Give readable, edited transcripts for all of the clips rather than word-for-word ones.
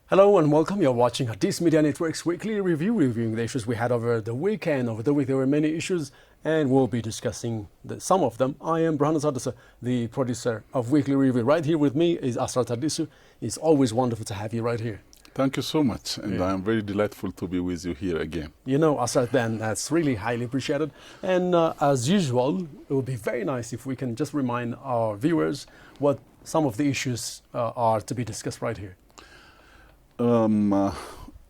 Hello and welcome. You're watching Addis Media Network's weekly review, reviewing the issues we had over the weekend. Over the week, there were many issues, and we'll be discussing some of them. I am Brahana Sadasa, the producer of Weekly Review. Right here with me is Asrat Adisu. It's always wonderful to have you right here. Thank you so much, and I'm very delightful to be with you here again. You know, Asrat, then that's really highly appreciated. And as usual, it would be very nice if we can just remind our viewers what some of the issues are to be discussed right here.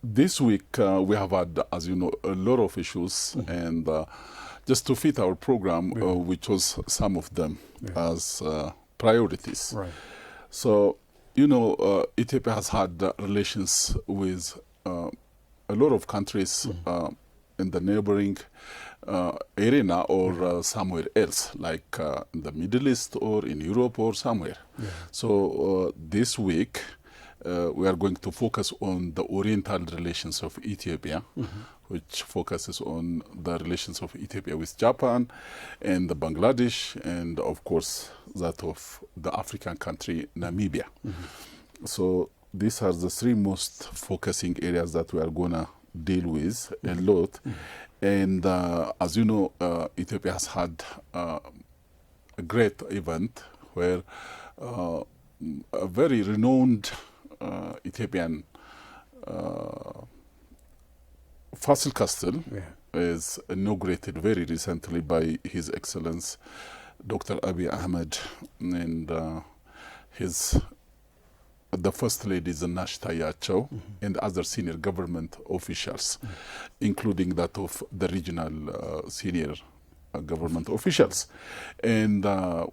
This week we have had, as you know, a lot of issues, and just to fit our program, we chose some of them as priorities. Right. So, you know, Ethiopia has had relations with a lot of countries in the neighboring arena or somewhere else, like in the Middle East or in Europe or somewhere. So this week, we are going to focus on the Oriental relations of Ethiopia, which focuses on the relations of Ethiopia with Japan and the Bangladesh, and of course that of the African country Namibia. So these are the three most focusing areas that we are going to deal with a lot. And as you know, Ethiopia has had a great event where a very renowned Ethiopian Fassiledes Castle is inaugurated very recently by His Excellency Dr. Abiy Ahmed and the First Lady Zinash Tayacho and other senior government officials, including that of the regional senior government officials. And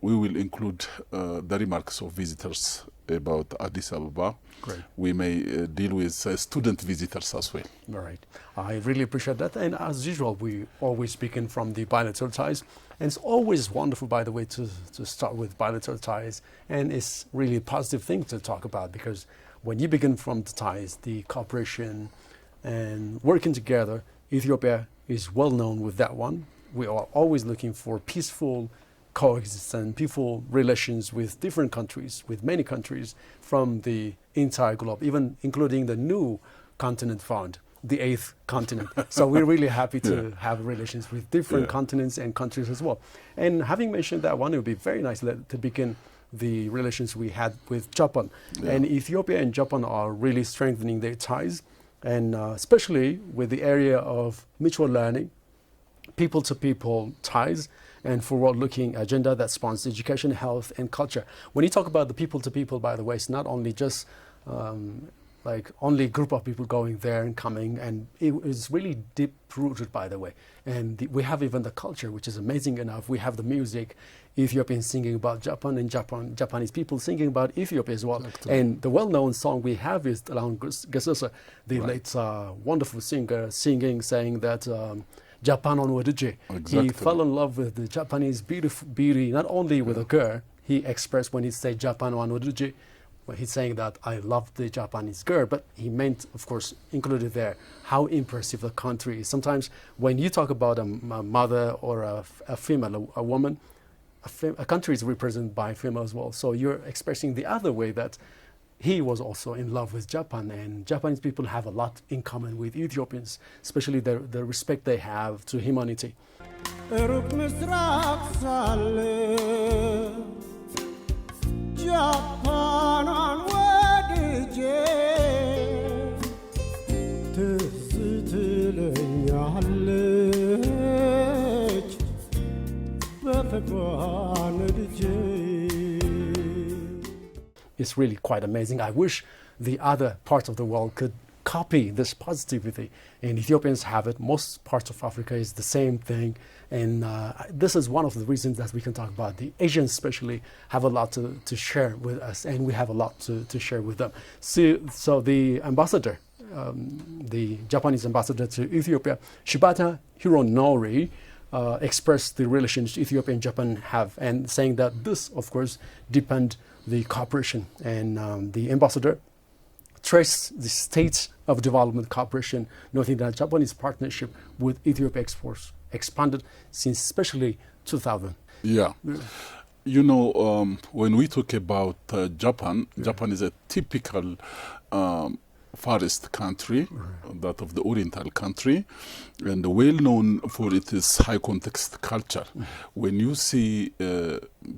we will include the remarks of visitors about Addis Ababa. Great. We may deal with student visitors as well. All right. I really appreciate that. And as usual, we always speaking from the bilateral ties. And it's always wonderful, by the way, to start with bilateral ties. And it's really a positive thing to talk about, because when you begin from the ties, the cooperation and working together, Ethiopia is well known with that one. We are always looking for peaceful coexistence, peaceful relations with different countries, with many countries from the entire globe, even including the new continent found, the 8th continent. So we're really happy to have relations with different continents and countries as well. And having mentioned that one, it would be very nice to begin the relations we had with Japan. And Ethiopia and Japan are really strengthening their ties, and especially with the area of mutual learning, people-to-people ties, and forward-looking agenda that spawns education, health, and culture. When you talk about the people-to-people, by the way, it's not only just like only group of people going there and coming, and it is really deep-rooted, by the way. And we have even the culture, which is amazing enough. We have the music, Ethiopians singing about Japan, and Japanese people singing about Ethiopia as well. Exactly. And the well-known song we have is Alon Gesesa, the late wonderful singer, saying that Japan on Waduje. He fell in love with the Japanese beauty, not only with a girl. He expressed when he said Japan on Waduje, well, he's saying that I love the Japanese girl, but he meant, of course, included there, how impressive the country is. Sometimes when you talk about a mother or a female, a woman, a country is represented by female as well. So you're expressing the other way that he was also in love with Japan, and Japanese people have a lot in common with Ethiopians, especially the respect they have to humanity. It's really quite amazing. I wish the other parts of the world could copy this positivity, and Ethiopians have it. Most parts of Africa is the same thing, and this is one of the reasons that we can talk about. The Asians especially have a lot to share with us, and we have a lot to share with them. So the ambassador, the Japanese ambassador to Ethiopia, Shibata Hironori, expressed the relations Ethiopia and Japan have, and saying that this, of course, depend the cooperation. And the ambassador traced the state of development cooperation, noting that Japanese partnership with Ethiopia exports expanded since especially 2000. You know, when we talk about Japan, Japan is a typical farthest country, that of the Oriental country, and well known for its high context culture. When you see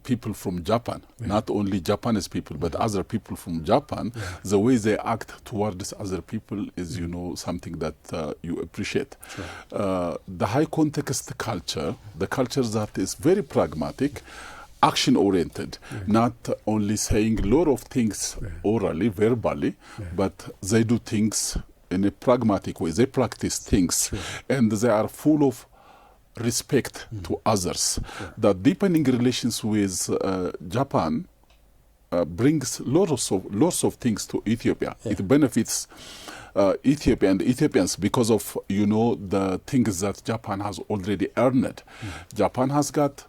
people from Japan, not only Japanese people, but other people from Japan, the way they act towards other people is, something that you appreciate. The high context culture, the culture that is very pragmatic, action-oriented, not only saying a lot of things orally, verbally, but they do things in a pragmatic way. They practice things, and they are full of respect to others. The deepening relations with Japan brings lots of things to Ethiopia. It benefits Ethiopia and Ethiopians because of, the things that Japan has already earned. Japan has got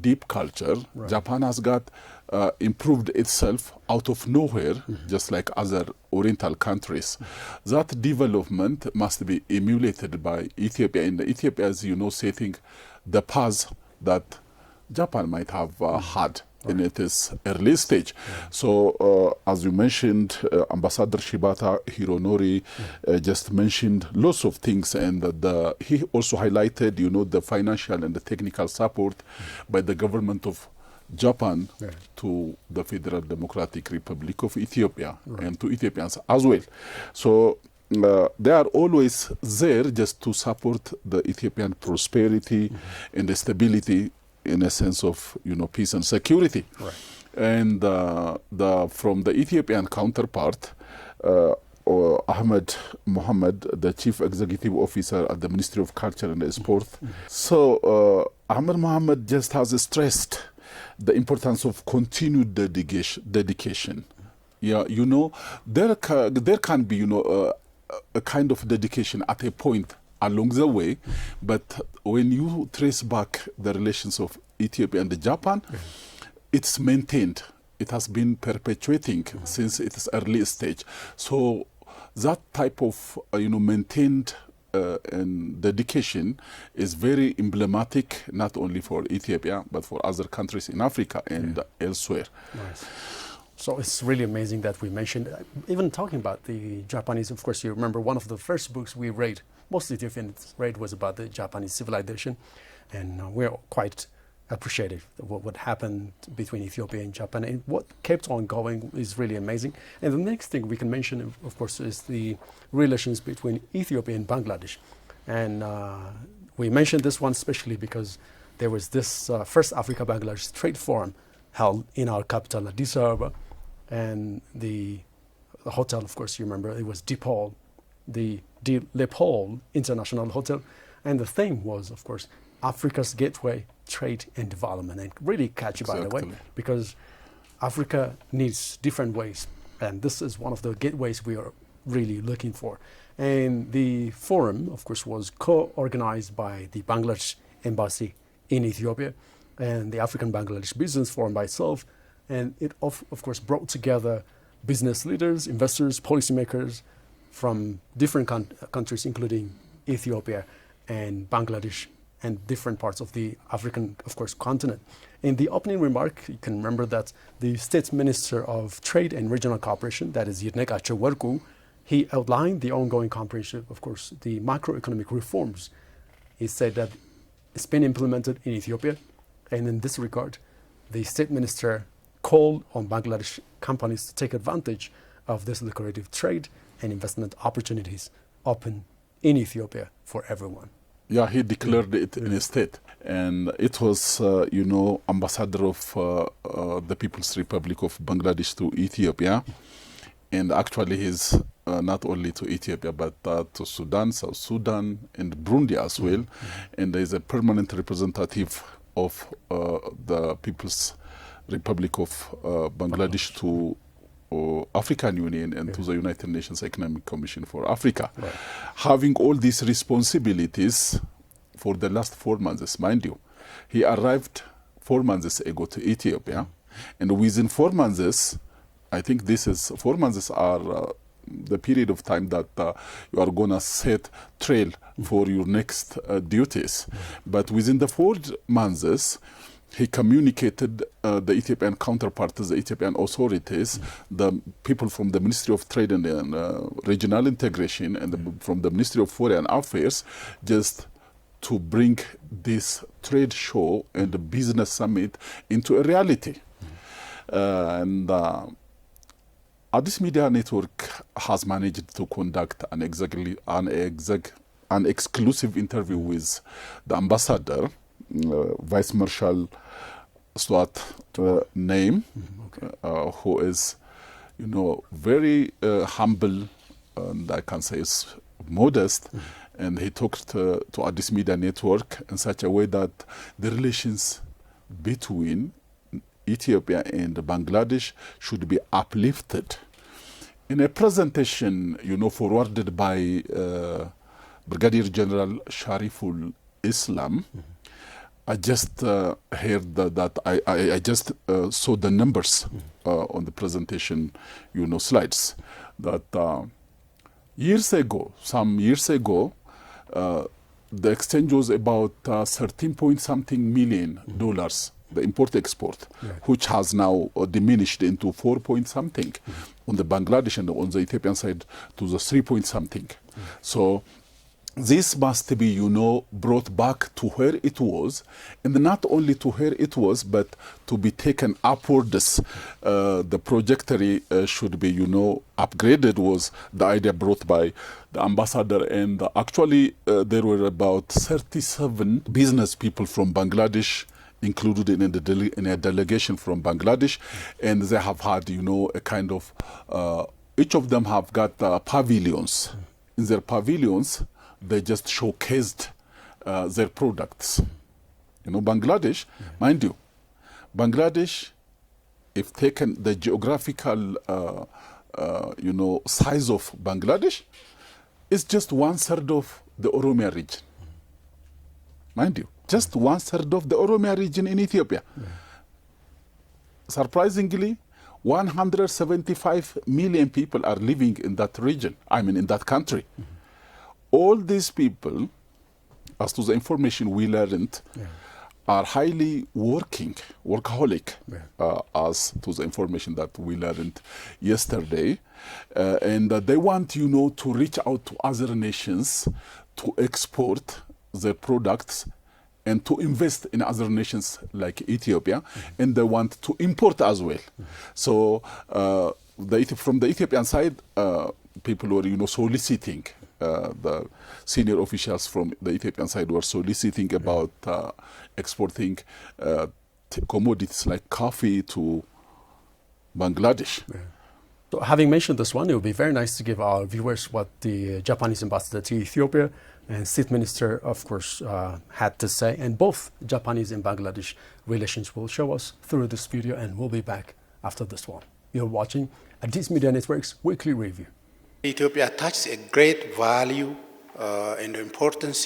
deep culture. Japan has got improved itself out of nowhere, just like other Oriental countries. That development must be emulated by Ethiopia. And Ethiopia is, setting the path that Japan might have had in its early stage. So, as you mentioned, Ambassador Shibata Hironori just mentioned lots of things, and he also highlighted, the financial and the technical support by the government of Japan to the Federal Democratic Republic of Ethiopia and to Ethiopians as well. So, they are always there just to support the Ethiopian prosperity and the stability in a sense of, peace and security. And from the Ethiopian counterpart, Ahmed Mohammed, the Chief Executive Officer at the Ministry of Culture and Sport. So Ahmed Mohammed just has stressed the importance of continued dedication. Yeah, there can be, a kind of dedication at a point along the way, but when you trace back the relations of Ethiopia and Japan, it's maintained. It has been perpetuating since its early stage. So that type of maintained and dedication is very emblematic, not only for Ethiopia but for other countries in Africa and elsewhere. Nice. So it's really amazing that we mentioned, even talking about the Japanese, of course, you remember one of the first books we read, most Ethiopians read, was about the Japanese civilization, and we're quite appreciative of what happened between Ethiopia and Japan, and what kept on going is really amazing. And the next thing we can mention, of course, is the relations between Ethiopia and Bangladesh. And we mentioned this one especially because there was this first Africa-Bangladesh Trade Forum held in our capital, Addis Ababa, and the hotel, of course, you remember, it was DePaul, the DePaul International Hotel, and the theme was, of course, Africa's gateway, trade and development, and really catchy, by the way, because Africa needs different ways, and this is one of the gateways we are really looking for. And the forum, of course, was co-organized by the Bangladesh Embassy in Ethiopia and the African Bangladesh Business Forum by itself, and it of course brought together business leaders, investors, policymakers from different countries, including Ethiopia and Bangladesh and different parts of the African, of course, continent. In the opening remark, you can remember that the State Minister of Trade and Regional Cooperation, that is Yidnekachew Werku, he outlined the ongoing comprehensive, of course, the macroeconomic reforms. He said that it's been implemented in Ethiopia, and in this regard, the State Minister called on Bangladesh companies to take advantage of this lucrative trade and investment opportunities open in Ethiopia for everyone. Yeah, he declared it in a state. And it was, ambassador of the People's Republic of Bangladesh to Ethiopia. And actually he's not only to Ethiopia, but to Sudan, South Sudan, and Burundi as well. And there's a permanent representative of the People's Republic of Bangladesh to African Union and to the United Nations Economic Commission for Africa. Having all these responsibilities for the last 4 months, mind you, he arrived 4 months ago to Ethiopia, and within 4 months, I think 4 months are the period of time that you are going to set trail for your next duties. But within the 4 months, he communicated the Ethiopian counterparts, the Ethiopian authorities, the people from the Ministry of Trade and Regional Integration, and from the Ministry of Foreign Affairs, just to bring this trade show and the business summit into a reality. Addis Media Network has managed to conduct an exclusive interview with the ambassador, Vice Marshal Swat name, who is, very humble, and I can say is modest. And he talked to Addis Media Network in such a way that the relations between Ethiopia and Bangladesh should be uplifted. In a presentation, forwarded by Brigadier General Shariful Islam, I just heard that I just saw the numbers on the presentation, slides, that some years ago, the exchange was about 13 point something million dollars, the import-export, which has now diminished into 4 point something on the Bangladesh, and on the Ethiopian side to the 3 point something. So this must be, brought back to where it was, and not only to where it was, but to be taken upwards. The trajectory should be, upgraded, was the idea brought by the ambassador. And actually, there were about 37 business people from Bangladesh included in a delegation from Bangladesh, and they have had, a kind of, each of them have got pavilions. In their pavilions, they just showcased their products. Bangladesh, mind you, Bangladesh, if taken the geographical, size of Bangladesh, is just 1/3 of the Oromia region. Mind you, just 1/3 of the Oromia region in Ethiopia. Surprisingly, 175 million people are living in that region, in that country. All these people, as to the information we learned, are highly workaholic, as to the information that we learned yesterday. And they want, to reach out to other nations to export their products and to invest in other nations like Ethiopia, and they want to import as well. So from the Ethiopian side, people were, soliciting. The senior officials from the Ethiopian side were soliciting about exporting commodities like coffee to Bangladesh. So having mentioned this one, it would be very nice to give our viewers what the Japanese ambassador to Ethiopia and State Minister, of course, had to say. And both Japanese and Bangladesh relations will show us through this video, and we'll be back after this one. You're watching Addis Media Network's Weekly Review. Ethiopia attaches a great value and importance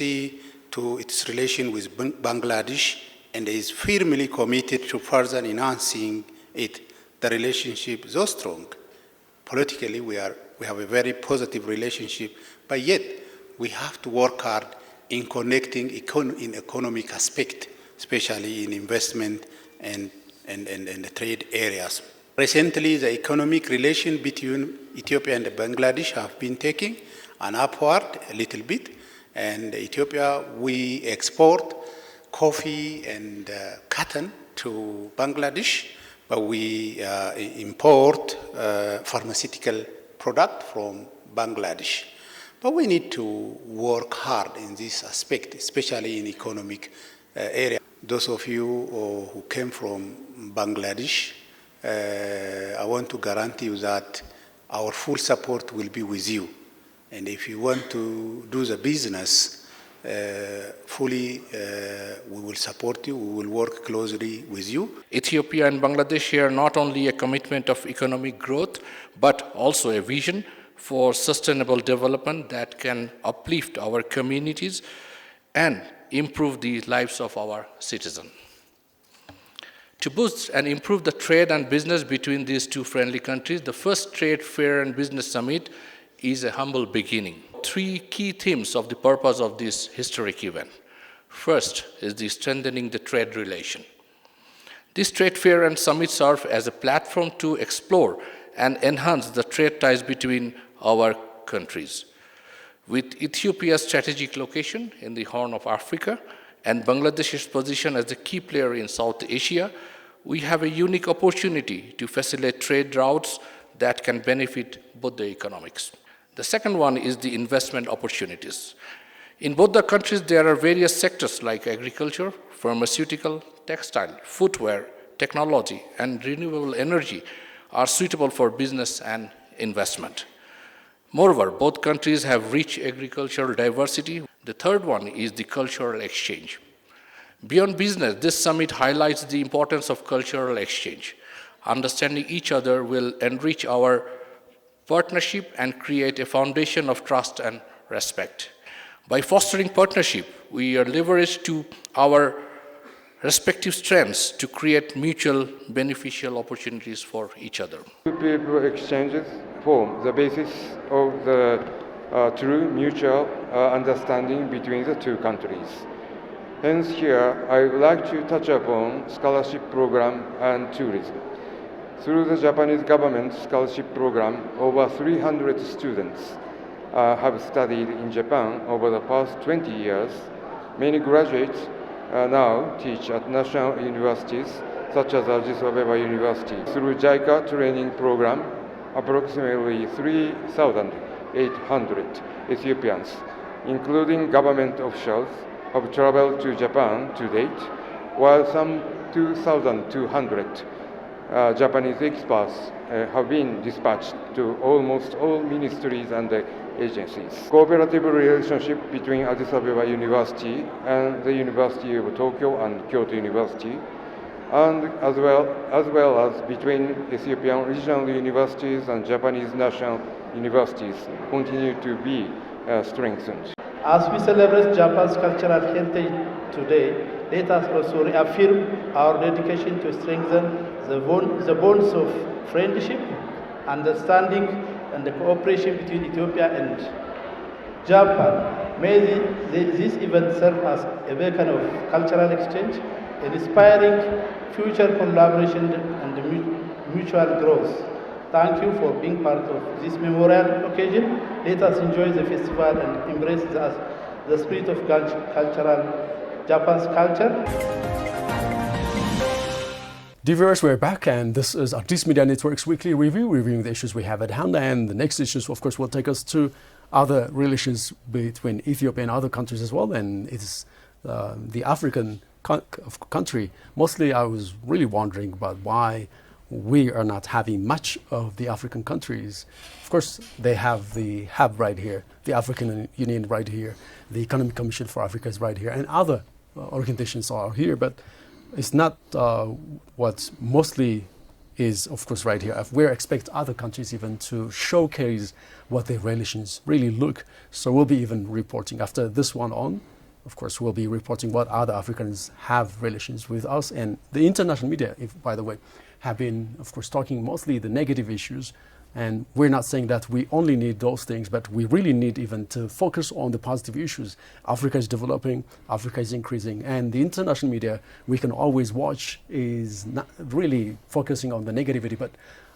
to its relation with Bangladesh, and is firmly committed to further enhancing it. The relationship is so strong. Politically, we have a very positive relationship, but yet we have to work hard in connecting in economic aspect, especially in investment and the trade areas. Recently, the economic relation between Ethiopia and Bangladesh have been taking an upward a little bit. And Ethiopia, we export coffee and cotton to Bangladesh, but we import pharmaceutical product from Bangladesh. But we need to work hard in this aspect, especially in economic area. Those of you who came from Bangladesh, I want to guarantee you that our full support will be with you. And if you want to do the business fully, we will support you, we will work closely with you. Ethiopia and Bangladesh share not only a commitment of economic growth, but also a vision for sustainable development that can uplift our communities and improve the lives of our citizens. To boost and improve the trade and business between these two friendly countries, the first Trade Fair and Business Summit is a humble beginning. Three key themes of the purpose of this historic event. First is the strengthening the trade relation. This trade fair and summit serve as a platform to explore and enhance the trade ties between our countries. With Ethiopia's strategic location in the Horn of Africa and Bangladesh's position as a key player in South Asia, we have a unique opportunity to facilitate trade routes that can benefit both the economics. The second one is the investment opportunities. In both the countries, there are various sectors like agriculture, pharmaceutical, textile, footwear, technology, and renewable energy are suitable for business and investment. Moreover, both countries have rich agricultural diversity. The third one is the cultural exchange. Beyond business, this summit highlights the importance of cultural exchange. Understanding each other will enrich our partnership and create a foundation of trust and respect. By fostering partnership, we are leveraged to our respective strengths to create mutual beneficial opportunities for each other. People exchanges form the basis of the true mutual understanding between the two countries. Hence here, I would like to touch upon scholarship program and tourism. Through the Japanese government scholarship program, over 300 students have studied in Japan over the past 20 years. Many graduates now teach at national universities such as Addis Ababa University. Through JICA training program, approximately 3,800 Ethiopians, including government officials, have traveled to Japan to date, while some 2,200 Japanese experts have been dispatched to almost all ministries and agencies. Cooperative relationship between Addis Ababa University and the University of Tokyo and Kyoto University, and as well as between Ethiopian regional universities and Japanese national universities, continue to be strengthened. As we celebrate Japan's cultural heritage today, let us also reaffirm our dedication to strengthen the bonds of friendship, understanding, and the cooperation between Ethiopia and Japan. May this event serve as a beacon of cultural exchange, inspiring future collaboration and mutual growth. Thank you for being part of this memorial occasion. Let us enjoy the festival and embrace the spirit of Japan's culture. Dear viewers, we're back, and this is Addis Media Network's weekly review, reviewing the issues we have at hand. And the next issues, of course, will take us to other relations between Ethiopia and other countries as well. And it's the African country. Mostly, I was really wondering about why we are not having much of the African countries. Of course, they have the hub right here, the African Union right here, the Economic Commission for Africa is right here, and other organizations are here, but it's not what mostly is, of course, right here. We expect other countries even to showcase what their relations really look. So we'll be even reporting after this one on. Of course, we'll be reporting what other Africans have relations with us. And the international media, by the way, have been, of course, talking mostly the negative issues. And we're not saying that we only need those things, but we really need even to focus on the positive issues. Africa is developing, Africa is increasing, and the international media we can always watch is not really focusing on the negativity, but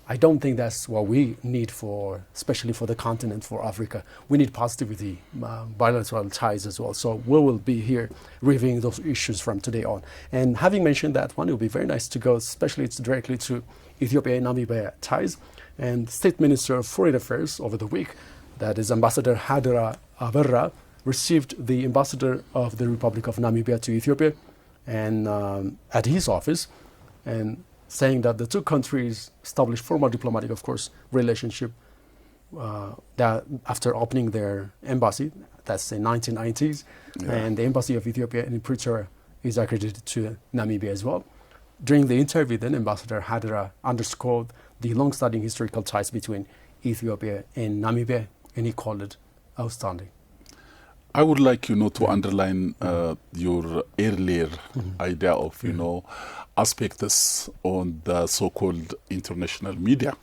I don't think that's what we need for, especially for the continent, for Africa. We need positivity, bilateral ties as well. So we will be here reviewing those issues from today on. And having mentioned that one, it will be very nice to go, especially directly to Ethiopia and Namibia ties. And State Minister of Foreign Affairs over the week, that is Ambassador Hadera Aberra, received the Ambassador of the Republic of Namibia to Ethiopia and at his office, and saying that the two countries established formal diplomatic, of course, relationship that after opening their embassy, that's the 1990s, and the Embassy of Ethiopia in Pretoria is accredited to Namibia as well. During the interview, then, Ambassador Hadera underscored the long-standing historical ties between Ethiopia and Namibia, and he called it outstanding. I would like, to underline your earlier idea of, aspects on the so-called international media.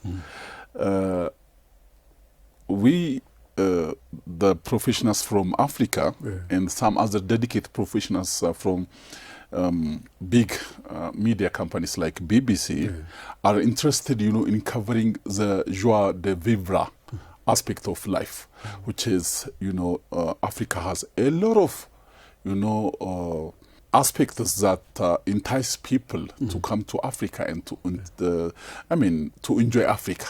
We, the professionals from Africa and some other dedicated professionals from big media companies like BBC are interested, in covering the joie de vivre aspect of life, which is, Africa has a lot of, aspects that entice people to come to Africa and to enjoy Africa.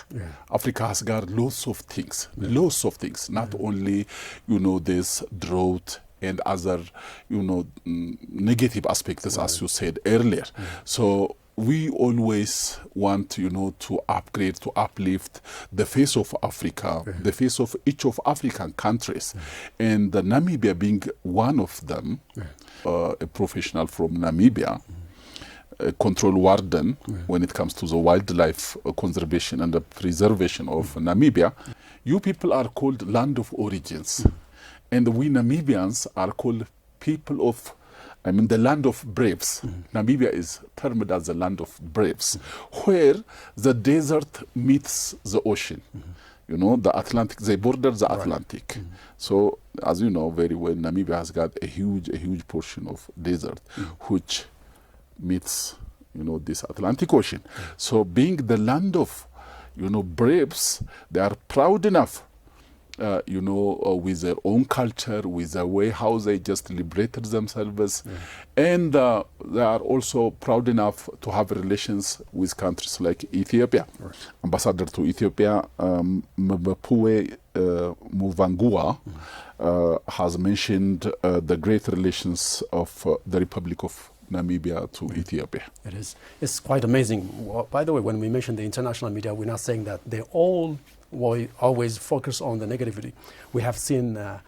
Africa has got lots of things, not only, this drought and other, negative aspects, as you said earlier. So we always want, to upgrade, to uplift the face of Africa, the face of each of African countries. And Namibia being one of them, a professional from Namibia, a control warden when it comes to the wildlife conservation and the preservation of Namibia. You people are called land of origins. And we Namibians are called people of, the land of braves. Namibia is termed as the land of braves, where the desert meets the ocean. The Atlantic, they border the Atlantic. So, as you know very well, Namibia has got a huge portion of desert, which meets, this Atlantic Ocean. So, being the land of, braves, they are proud enough, with their own culture, with the way how they just liberated themselves. And they are also proud enough to have relations with countries like Ethiopia. Ambassador to Ethiopia, Mbapue Muvangua, has mentioned the great relations of the Republic of Namibia to Ethiopia. It is. It's quite amazing. By the way, when we mention the international media, we're not saying that they all always focus on the negativity. We have seen the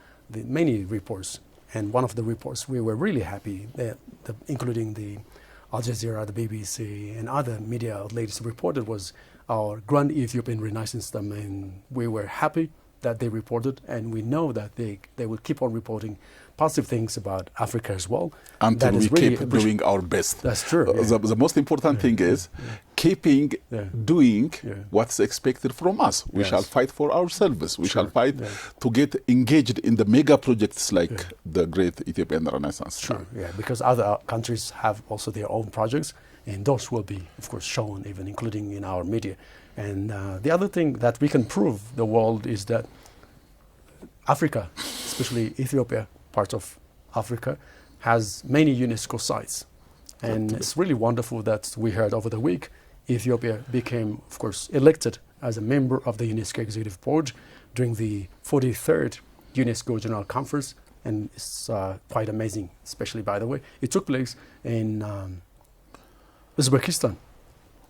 many reports, and one of the reports we were really happy that, including the Al Jazeera, the BBC, and other media outlets reported, was our Grand Ethiopian Renaissance. And we were happy that they reported, and we know that they will keep on reporting positive things about Africa as well. Until we keep doing our best. That's true. The most important thing is keeping doing what's expected from us. We shall fight for ourselves. We shall fight to get engaged in the mega projects like the Great Ethiopian Renaissance. Because other countries have also their own projects, and those will be, of course, shown, even including in our media. And the other thing that we can prove the world is that Africa, especially Ethiopia, part of Africa, has many UNESCO sites. And it's really wonderful that we heard over the week, Ethiopia became, of course, elected as a member of the UNESCO Executive Board during the 43rd UNESCO General Conference. And it's quite amazing, especially, by the way. It took place in Uzbekistan.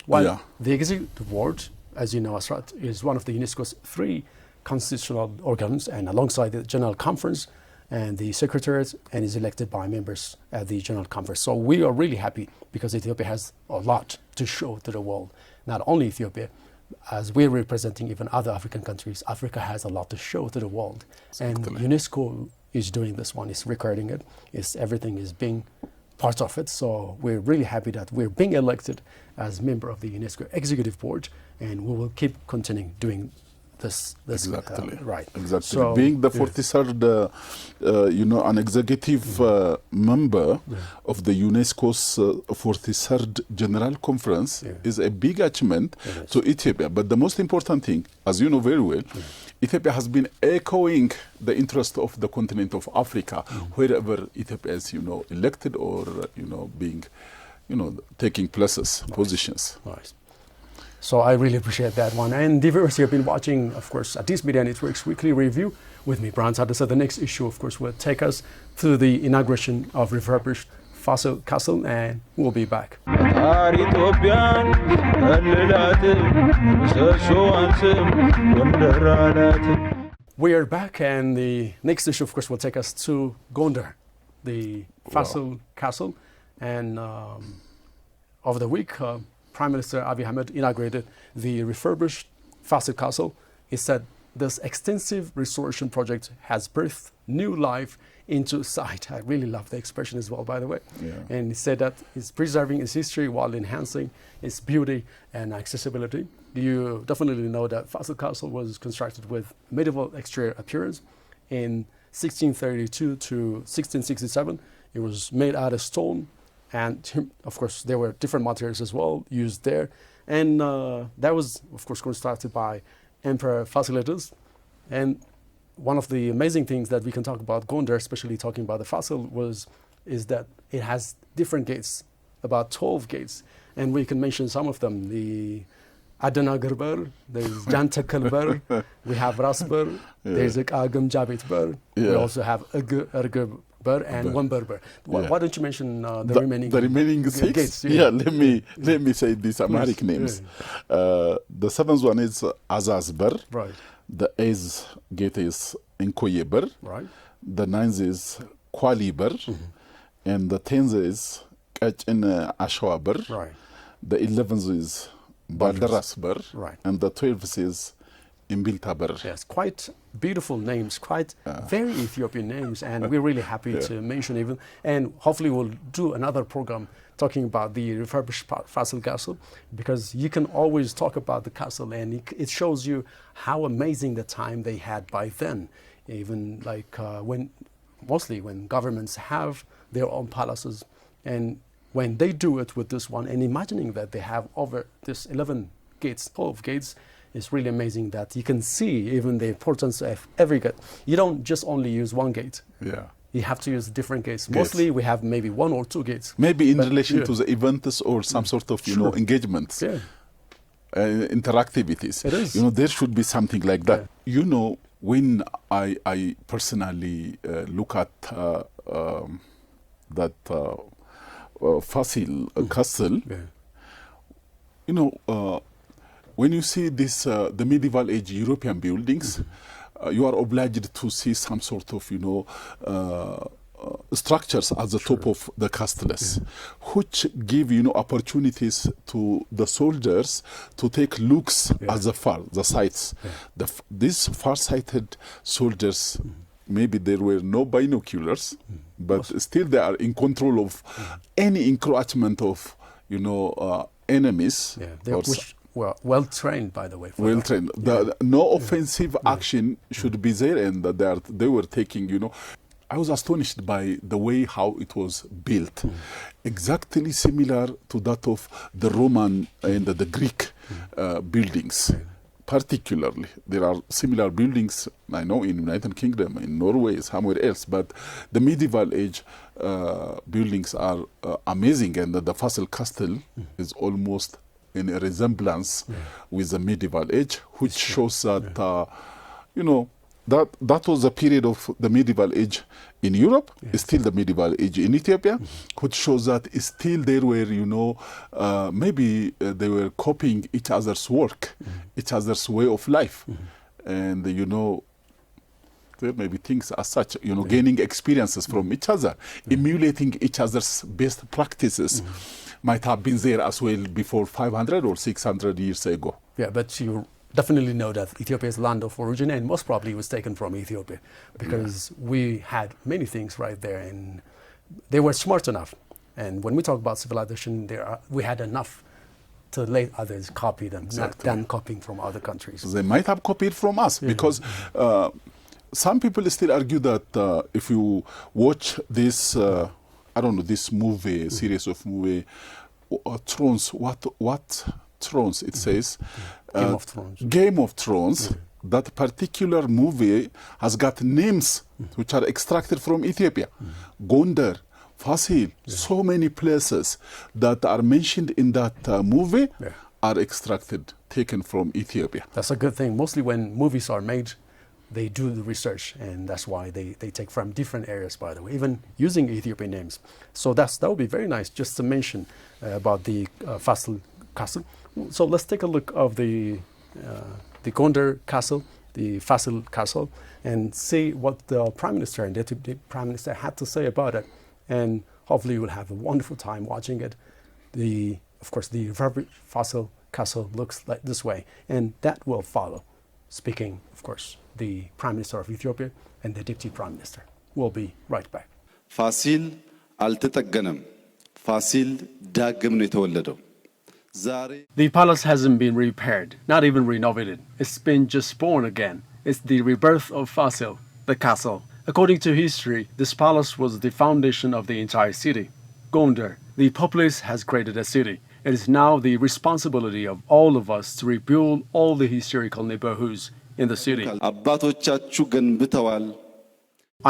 While the Executive Board, as you know, Asrat, is one of the UNESCO's 3 constitutional organs, and alongside the General Conference and the Secretariat, and is elected by members at the General Conference. So we are really happy because Ethiopia has a lot to show to the world. Not only Ethiopia, as we're representing even other African countries, Africa has a lot to show to the world. And UNESCO is doing this one, is recording it, everything is being part of it. So we're really happy that we're being elected as member of the UNESCO Executive Board, and we will keep continuing doing this exactly. Exactly. So, being the 43rd, an executive member of the UNESCO's 43rd General Conference is a big achievement to Ethiopia. But the most important thing, as you know very well, Ethiopia has been echoing the interest of the continent of Africa wherever Ethiopia is, elected or, being, taking places, positions. Nice. So I really appreciate that one. And the viewers here have been watching, of course, Addis Media Network's weekly review with me, Brian Sada. So the next issue, of course, will take us to the inauguration of refurbished Fassiledes Castle, and we'll be back. We are back, and the next issue, of course, will take us to Gondar, the Fassiledes Castle. And over the week, Prime Minister Abiy Ahmed inaugurated the refurbished Fassiledes Castle. He said this extensive restoration project has birthed new life into site. I really love the expression as well, by the way. And he said that it's preserving its history while enhancing its beauty and accessibility. You definitely know that Fassiledes Castle was constructed with medieval exterior appearance in 1632 to 1667. It was made out of stone, And of course, there were different materials as well used there. And that was, of course, constructed by Emperor Fassiledes. And one of the amazing things that we can talk about Gondar, especially talking about the Fassil, is that it has different gates, about 12 gates. And we can mention some of them. The Adanagar Bar, there's Jantakal Bar, we have Rasbar, there's Agam Jabit Bar, we also have Ergab Bar and Wambar Bar. Why don't you mention the remaining six gates? Let me say these Amharic names. The seventh one is Azaz Bar. Right. The eighth gate is Nkoye Bar. Right. The ninth is Kwali Bar. And the 10th is Kachin Ashwa Bar. Right. The 11th is Baldaras Bar. Right. And the 12th is Imbilta Bar. Yes, quite beautiful names, quite very Ethiopian names, and we're really happy to mention even. And hopefully we'll do another program talking about the refurbished Fassiledes Castle, because you can always talk about the castle, and it shows you how amazing the time they had by then. Even like mostly when governments have their own palaces, and when they do it with this one, and imagining that they have over this 11 gates, 12 gates, it's really amazing that you can see even the importance of every gate. You don't just only use one gate. Yeah. You have to use different gates. Mostly we have maybe one or two gates. Maybe in relation to the events or some sort of, engagements, interactivities. It is. There should be something like that. When I personally look at that Fassiledes Castle, when you see this, the medieval age European buildings, you are obliged to see some sort of, structures at the top of the castles, which give, opportunities to the soldiers to take looks at the sights. These far-sighted soldiers, maybe there were no binoculars, but still they are in control of any encroachment of, enemies. Well trained, by the way. Well trained. No offensive action should be there, and they were taking, I was astonished by the way how it was built. Exactly similar to that of the Roman and the Greek buildings. Particularly, there are similar buildings, I know, in United Kingdom, in Norway, somewhere else, but the medieval age buildings are amazing, and the Fassiledes Castle is almost in a resemblance with the medieval age, which shows that, that was the period of the medieval age in Europe, still the medieval age in Ethiopia, which shows that still there were, maybe they were copying each other's work, each other's way of life. And, there may be things as such, gaining experiences from each other, emulating each other's best practices. Might have been there as well before 500 or 600 years ago. Yeah, but you definitely know that Ethiopia's land of origin, and most probably was taken from Ethiopia, because we had many things right there, and they were smart enough. And when we talk about civilization, we had enough to let others copy them, not than copying from other countries. They might have copied from us, because some people still argue that if you watch this this movie, series of movie, Thrones, what Thrones, it says. Game of Thrones. Game of Thrones, that particular movie has got names which are extracted from Ethiopia. Gondar, Fassil, so many places that are mentioned in that movie are extracted, taken from Ethiopia. That's a good thing. Mostly when movies are made, they do the research, and that's why they take from different areas, by the way, even using Ethiopian names. So that would be very nice just to mention about the Fassiledes Castle. So let's take a look of the Gondar Castle, the Fassiledes Castle, and see what the Prime Minister and Deputy Prime Minister had to say about it. And hopefully you will have a wonderful time watching it. Of course, the Fassiledes Castle looks like this way, and that will follow. Speaking, of course, the Prime Minister of Ethiopia and the Deputy Prime Minister. We'll be right back. ፋሲል አልተጠገነም ፋሲል ዳግም ነው የተወለደው The palace hasn't been repaired, not even renovated. It's been just born again. It's the rebirth of Fassiledes, the castle. According to history, this palace was the foundation of the entire city. Gondar, The populace has created a city. It is now the responsibility of all of us to rebuild all the historical neighborhoods in the city.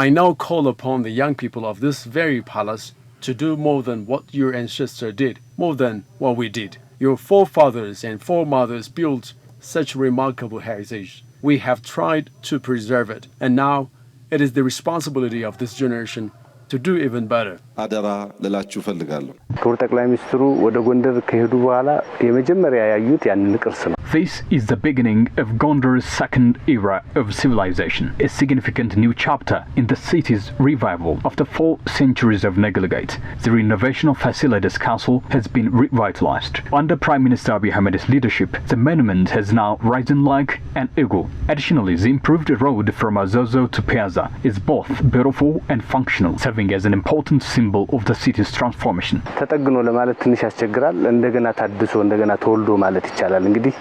I now call upon the young people of this very palace to do more than what your ancestors did, more than what we did. Your forefathers and foremothers built such remarkable heritage. We have tried to preserve it, and now it is the responsibility of this generation to do even better. አደራ ልላችሁ ፈልጋለሁ። ክቡር ጠቅላይ ሚኒስትሩ ወደ ጎንደር ከሄዱ በኋላ የመጀመሪያ ያዩት ያንን ቅርስ ነው። This is the beginning of Gondar's second era of civilization, a significant new chapter in the city's revival. After 4 centuries of neglect, the renovation of Fassiledes Castle has been revitalized. Under Prime Minister Abiy Ahmed's leadership, the monument has now risen like an eagle. Additionally, the improved road from Azozo to Piazza is both beautiful and functional, serving as an important symbol of the city's transformation. ተጠግኖ ለማለት ትንሽ ያስቸግራል። እንደገና ታድሶ እንደገና ተወልዶ ማለት ይቻላል። እንግዲህ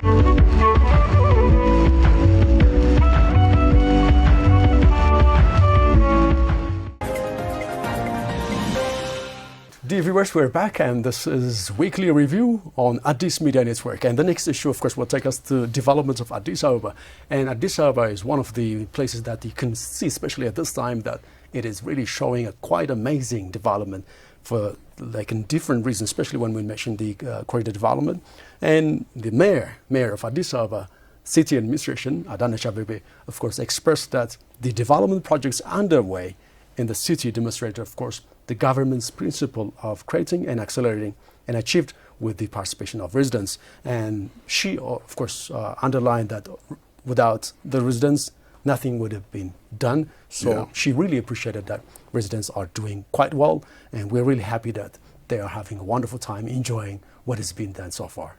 Dear viewers, we're back, and this is weekly review on Addis Media Network. And the next issue, of course, will take us to developments of Addis Ababa. And Addis Ababa is one of the places that you can see, especially at this time, that it is really showing a quite amazing development for like in different reasons, especially when we mention the corridor development. And the mayor of Addis Ababa City Administration, Addis Ababa, of course, expressed that the development projects underway in the city demonstrated, of course, the government's principle of creating and accelerating and achieved with the participation of residents. And she, of course, underlined that without the residents, nothing would have been done. So she really appreciated that residents are doing quite well, and we're really happy that they are having a wonderful time enjoying what has been done so far.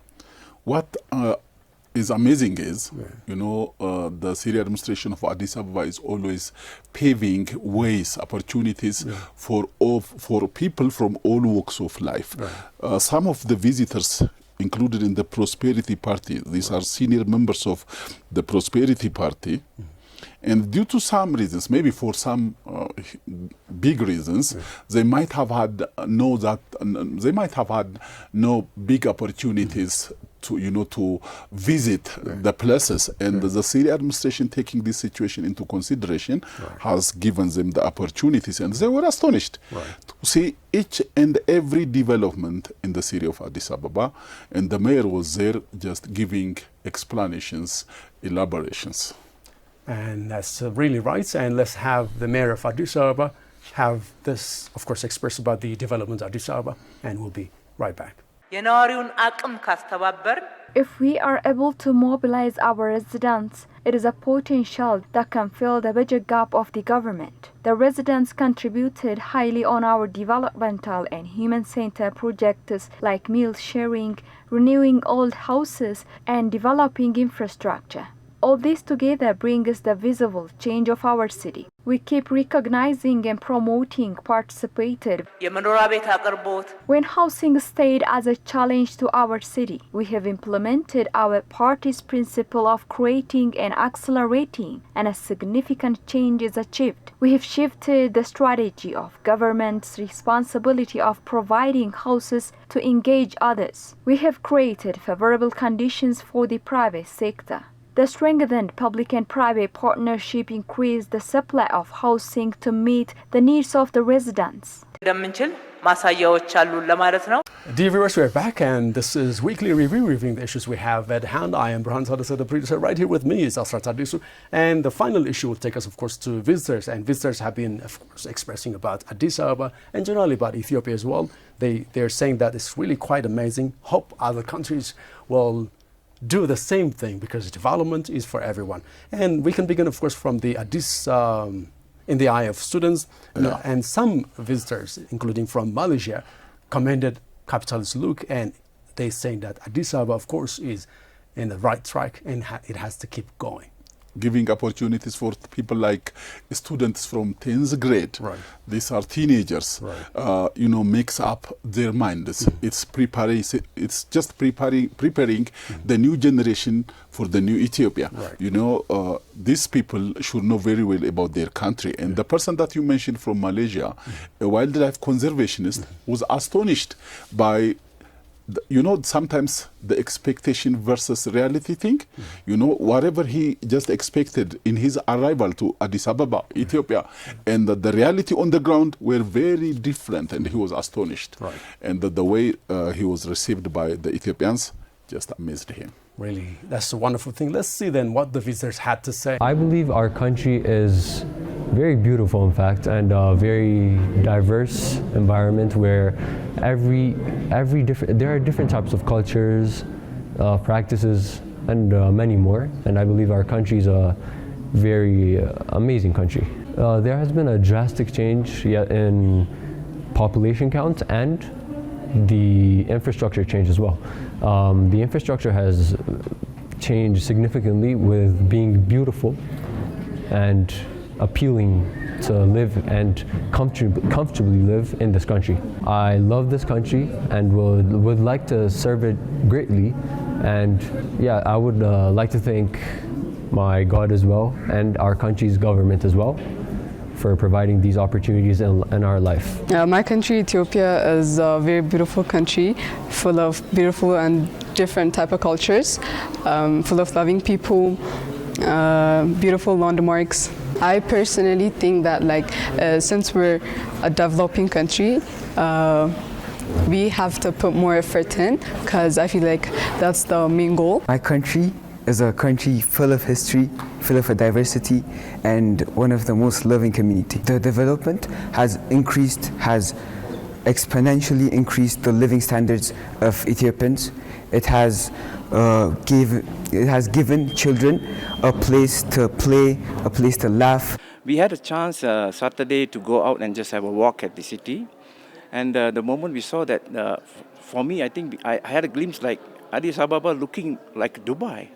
What is amazing is, the Syria administration of Addis Ababa is always paving ways, opportunities for people from all walks of life. Some of the visitors included in the Prosperity Party, these are senior members of the Prosperity Party, and due to some reasons, maybe for some big reasons, they might have had no big opportunities to visit the places, and the Syria administration, taking this situation into consideration, has given them the opportunities, and they were astonished to see each and every development in the city of Addis Ababa, and the mayor was there just giving explanations, elaborations. And that's really right. And let's have the mayor of Addis Ababa have this, of course, express about the development of Addis Ababa, and we'll be right back. If we are able to mobilize our residents, it is a potential that can fill the budget gap of the government. The residents contributed highly on our developmental and human-centered projects like meal sharing, renewing old houses, and developing infrastructure. All this together brings the visible change of our city. We keep recognizing and promoting participated. When housing stayed as a challenge to our city, we have implemented our party's principle of creating and accelerating, and a significant change is achieved. We have shifted the strategy of government's responsibility of providing houses to engage others. We have created favorable conditions for the private sector. The strengthened public and private partnership increased the supply of housing to meet the needs of the residents. Dear viewers, we're back, and this is weekly review, reviewing the issues we have at hand. I am Burhan Sadasa, the producer. Right here with me is Asrat Adisu, and the final issue will take us, of course, to visitors. And visitors have been, of course, expressing about Addis Ababa and generally about Ethiopia as well. They're saying that it's really quite amazing. Hope other countries will do the same thing, because development is for everyone. And we can begin, of course, from the Addis in the eye of students, and some visitors, including from Malaysia, commended capitalist look, and they saying that Addis Ababa, of course, is in the right track, and it has to keep going. giving opportunities for people like students from 10th grade. Right. These are teenagers. Right. Makes up their minds. It's just preparing the new generation for the new Ethiopia. Right. These people should know very well about their country. And the person that you mentioned from Malaysia, a wildlife conservationist, was astonished by sometimes the expectation versus reality thing. Whatever he just expected in his arrival to Addis Ababa, Ethiopia, and the reality on the ground were very different, and he was astonished. Right. And the way he was received by the Ethiopians just amazed him. Really, that's a wonderful thing. Let's see then what the visitors had to say. I believe our country is very beautiful, in fact, and a very diverse environment where there are different types of cultures, practices, and many more. And I believe our country is a very amazing country. There has been a drastic change in population count and the infrastructure change as well. The infrastructure has changed significantly with being beautiful and appealing to live and comfortably live in this country. I love this country and would like to serve it greatly. And yeah, I would like to thank my God as well and our country's government as well for providing these opportunities in our life. My country, Ethiopia, is a very beautiful country, full of beautiful and different type of cultures, full of loving people, beautiful landmarks. I personally think that since we're a developing country, we have to put more effort in, because I feel like that's the main goal. My country is a country full of history, full of diversity, and one of the most loving community. The development has exponentially increased the living standards of Ethiopians. It has given children a place to play, a place to laugh. We had a chance Saturday to go out and just have a walk at the city, and the moment we saw that, for me, I think I had a glimpse like Addis Ababa looking like Dubai.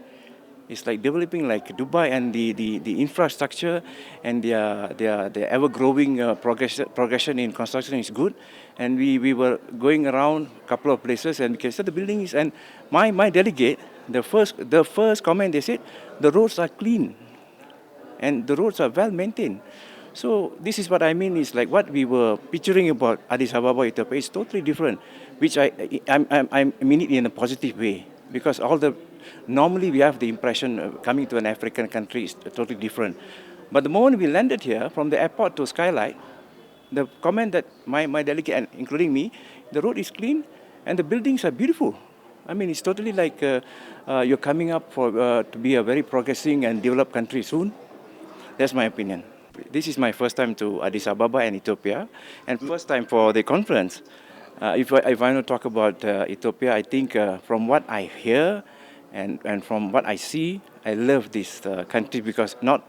It's like developing like Dubai, and the infrastructure and the ever-growing progression in construction is good. And we were going around a couple of places, and we can see the buildings. And my delegate, the first comment they said, the roads are clean, and the roads are well maintained. So this is what I mean. Is like what we were picturing about Addis Ababa, Ethiopia. It's totally different, which I mean it in a positive way, because normally we have the impression of coming to an African country is totally different. But the moment we landed here, from the airport to Skylight, the comment that my delegate, and including me, the road is clean and the buildings are beautiful. I mean, it's totally like you're coming up to be a very progressing and developed country soon. That's my opinion. This is my first time to Addis Ababa and Ethiopia, and first time for the conference. If I want to talk about Ethiopia, I think from what I hear, and from what I see, I love this country, because not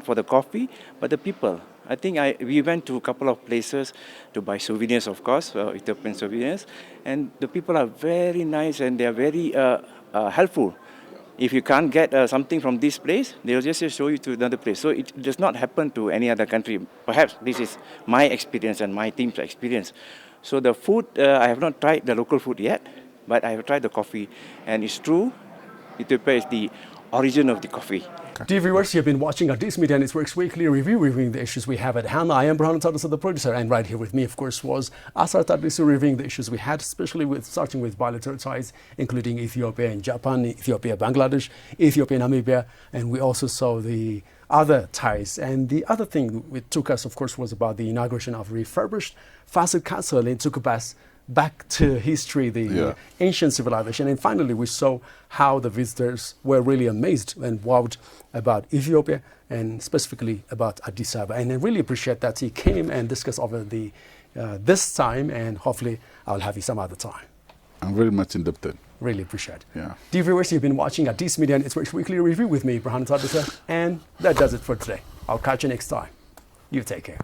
for the coffee, but the people. I think we went to a couple of places to buy souvenirs, of course, Ethiopian souvenirs, and the people are very nice and they are very helpful. If you can't get something from this place, they'll just show you to another place. So it does not happen to any other country. Perhaps this is my experience and my team's experience. So the food, I have not tried the local food yet, but I have tried the coffee, and it's true. Ethiopia is the origin of the coffee. Dear viewers, you've been watching Addis Media Network's weekly review, reviewing the issues we have at hand. I am Burhan Tadasa, the producer, and right here with me, of course, was Asar Tadlisu, reviewing the issues we had, especially starting with bilateral ties, including Ethiopia and Japan, Ethiopia, Bangladesh, Ethiopia, Namibia, and we also saw the other ties. And the other thing it took us, of course, was about the inauguration of refurbished Fassiledes Castle in Tukubas, back to history, the ancient civilization. And finally, we saw how the visitors were really amazed and wowed about Ethiopia, and specifically about Addis Ababa. And I really appreciate that he came and discussed over this time, and hopefully I'll have you some other time. I'm very much indebted. Really appreciate it. Yeah. Dear viewers, you've been watching Addis Media Network's weekly review with me, Burhan Tadasa, and that does it for today. I'll catch you next time. You take care.